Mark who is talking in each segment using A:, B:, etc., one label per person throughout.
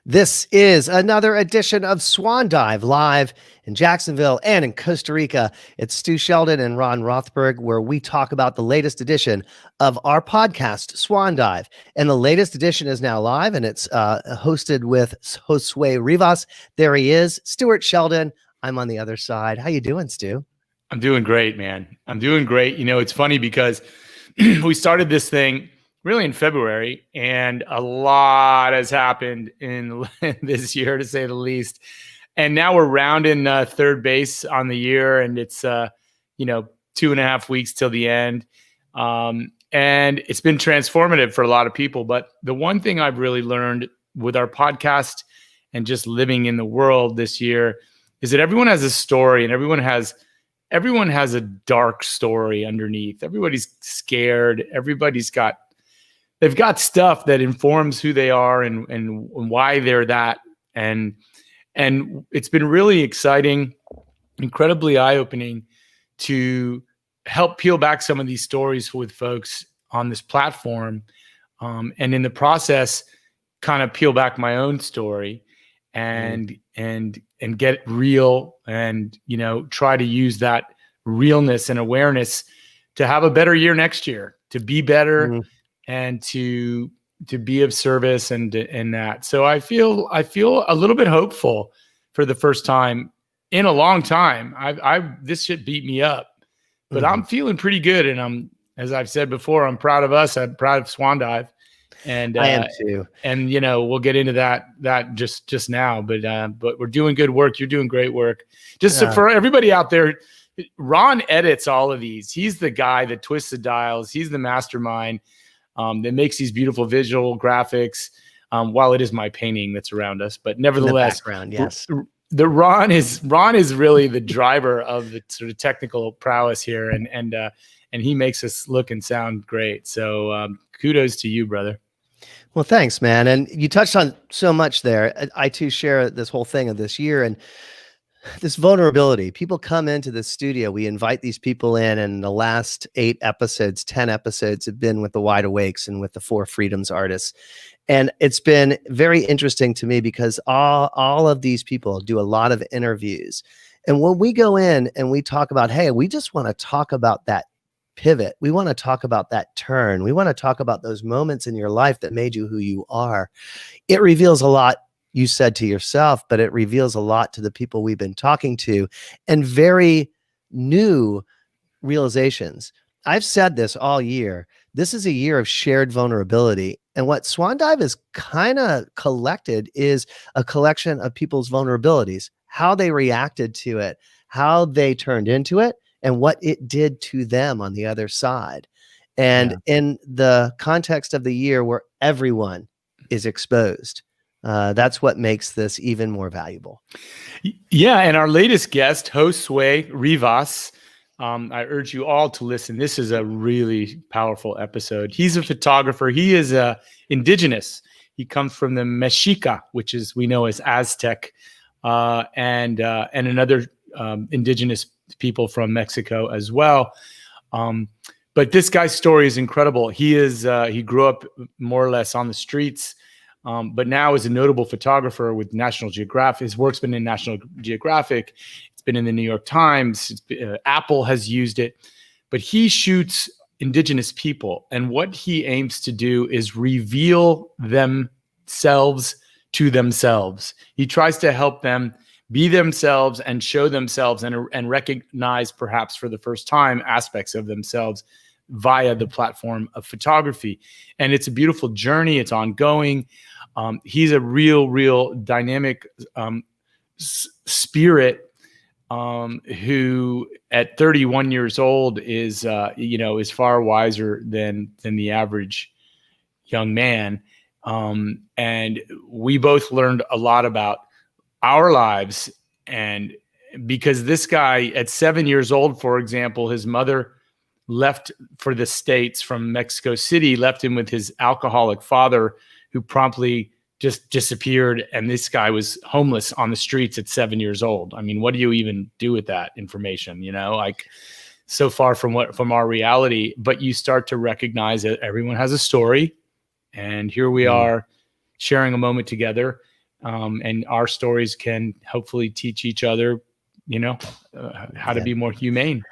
A: This is another edition of Swan Dive live in Jacksonville and in Costa Rica. It's Stu Sheldon and Ron Rothberg, where we talk about the latest edition of our podcast, Swan Dive. And the latest edition is now live, and it's hosted with Josue Rivas. There he is, Stuart Sheldon. I'm on the other side. How you doing, Stu?
B: I'm doing great, man. I'm doing great. You know, it's funny because we started this thing really in February, and a lot has happened in this year, to say the least. And now we're rounding third base on the year, and it's 2.5 weeks till the end. And it's been transformative for a lot of people. But the one thing I've really learned with our podcast and just living in the world this year is that everyone has a story, and everyone has a dark story underneath. Everybody's scared. They've got stuff that informs who they are and why they're that. And it's been really exciting, incredibly eye-opening to help peel back some of these stories with folks on this platform. And in the process, kind of peel back my own story and get real and, try to use that realness and awareness to have a better year next year, to be better and to be of service and that. So I feel a little bit hopeful for the first time in a long time. This shit beat me up, but I'm feeling pretty good. And as I've said before, I'm proud of us. I'm proud of Swan Dive. And
A: I am too.
B: And we'll get into that just now. But we're doing good work. You're doing great work. So for everybody out there, Ron edits all of these. He's the guy that twists the dials. He's the mastermind that makes these beautiful visual graphics. While it is my painting that's around us, but nevertheless,
A: background, yes.
B: Ron is really the driver of the sort of technical prowess here, and he makes us look and sound great. So kudos to you, brother.
A: Well, thanks, man. And you touched on so much there. I too share this whole thing of this year and this vulnerability. People come into the studio. We invite these people in, and the last 10 episodes have been with the Wide Awakes and with the Four Freedoms artists. And it's been very interesting to me because all of these people do a lot of interviews. And when we go in and we talk about, hey, we just want to talk about that pivot. We want to talk about that turn. We want to talk about those moments in your life that made you who you are. It reveals a lot, you said, to yourself, but it reveals a lot to the people we've been talking to, and very new realizations. I've said this all year. This is a year of shared vulnerability. And what Swan Dive is kind of collected is a collection of people's vulnerabilities, how they reacted to it, how they turned into it, and what it did to them on the other side. And in the context of the year where everyone is exposed, that's what makes this even more valuable.
B: Yeah. And our latest guest, Josue Rivas, I urge you all to listen. This is a really powerful episode. He's a photographer. He is indigenous. He comes from the Mexica, which is we know as Aztec, and another indigenous people from Mexico as well. But this guy's story is incredible. He grew up more or less on the streets, but now is a notable photographer with National Geographic. His work's been in National Geographic. It's been in the New York Times. Apple has used it, but he shoots indigenous people. And what he aims to do is reveal themselves to themselves. He tries to help them be themselves and show themselves and recognize, perhaps for the first time, aspects of themselves via the platform of photography. And it's a beautiful journey. It's ongoing. He's a real dynamic spirit who at 31 years old is far wiser than the average young man. And we both learned a lot about our lives. And because this guy at 7 years old, for example, his mother left for the States from Mexico City, left him with his alcoholic father, who promptly just disappeared. And this guy was homeless on the streets at 7 years old. I mean, what do you even do with that information? So far from our reality, but you start to recognize that everyone has a story. And here we are sharing a moment together. And our stories can hopefully teach each other, how to be more humane.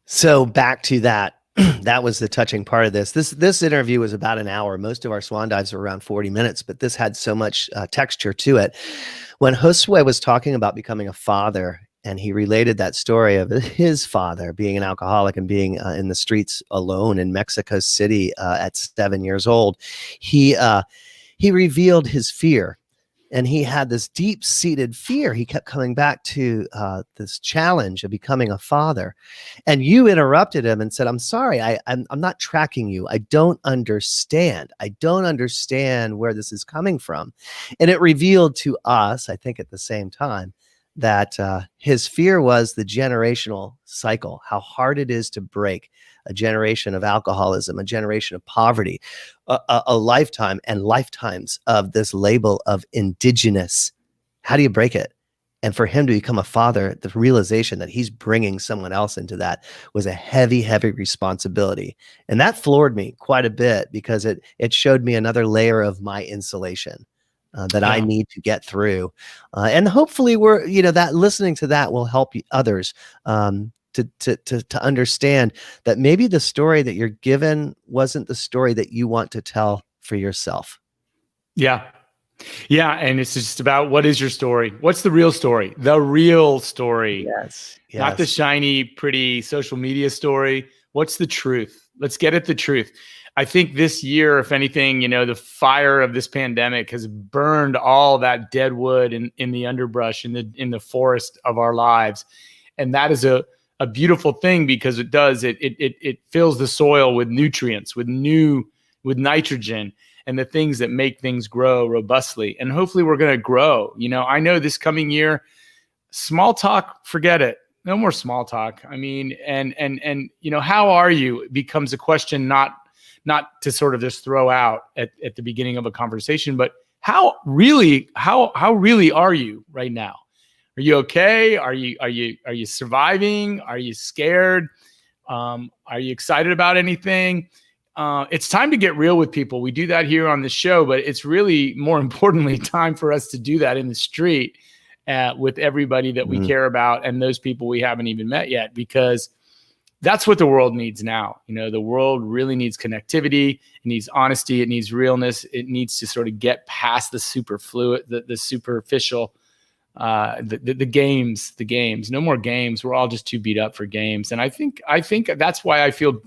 A: So back to that. That was the touching part of this. This interview was about an hour. Most of our Swan Dives are around 40 minutes, but this had so much texture to it. When Josue was talking about becoming a father, and he related that story of his father being an alcoholic and being in the streets alone in Mexico City at 7 years old, he revealed his fear. And he had this deep-seated fear. He kept coming back to this challenge of becoming a father. And you interrupted him and said, I'm sorry, I'm not tracking you. I don't understand. I don't understand where this is coming from. And it revealed to us, I think at the same time, that his fear was the generational cycle, how hard it is to break a generation of alcoholism, a generation of poverty, a lifetime and lifetimes of this label of indigenous. How do you break it? And for him to become a father, the realization that he's bringing someone else into that was a heavy, heavy responsibility. And that floored me quite a bit because it showed me another layer of my insulation that I need to get through. And hopefully that listening to that will help others to understand that maybe the story that you're given wasn't the story that you want to tell for yourself.
B: Yeah. Yeah. And it's just about, what is your story? What's the real story? The real story.
A: Yes.
B: Not the shiny, pretty social media story. What's the truth? Let's get at the truth. I think this year, if anything, the fire of this pandemic has burned all that dead wood in the underbrush, in the forest of our lives. And that is a beautiful thing, because it fills the soil with nutrients, with nitrogen, and the things that make things grow robustly. And hopefully we're going to grow. I know this coming year, small talk, forget it. No more small talk. I mean, and how are you becomes a question, not to sort of just throw out at the beginning of a conversation, but how really are you right now? Are you okay? Are you surviving? Are you scared? Are you excited about anything? It's time to get real with people. We do that here on the show, but it's really, more importantly, time for us to do that in the street with everybody that we care about, and those people we haven't even met yet, because that's what the world needs now. The world really needs connectivity. It needs honesty. It needs realness. It needs to sort of get past the superfluid, the superficial, the games. No more games. We're all just too beat up for games. And I think that's why I feel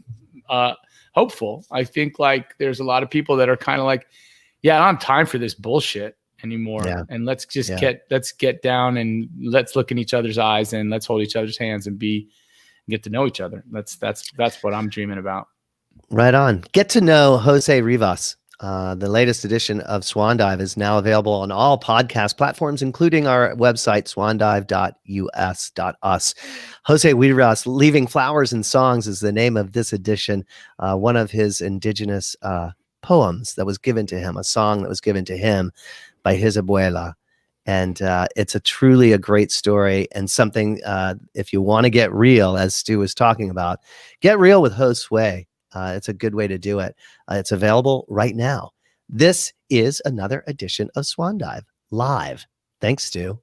B: hopeful. I think like there's a lot of people that are kind of like, yeah, I don't have time for this bullshit anymore. Yeah. And let's just get down and let's look in each other's eyes and let's hold each other's hands and get to know each other. That's what I'm dreaming about.
A: Right on. Get to know Josue Rivas. The latest edition of Swan Dive is now available on all podcast platforms, including our website, swandive.us. Josue Rivas, Leaving Flowers and Songs is the name of this edition. One of his indigenous poems that was given to him, a song that was given to him by his abuela. And it's truly a great story, and something, if you want to get real, as Stu was talking about, get real with Josue. It's a good way to do it. It's available right now. This is another edition of Swan Dive Live. Thanks, Stu.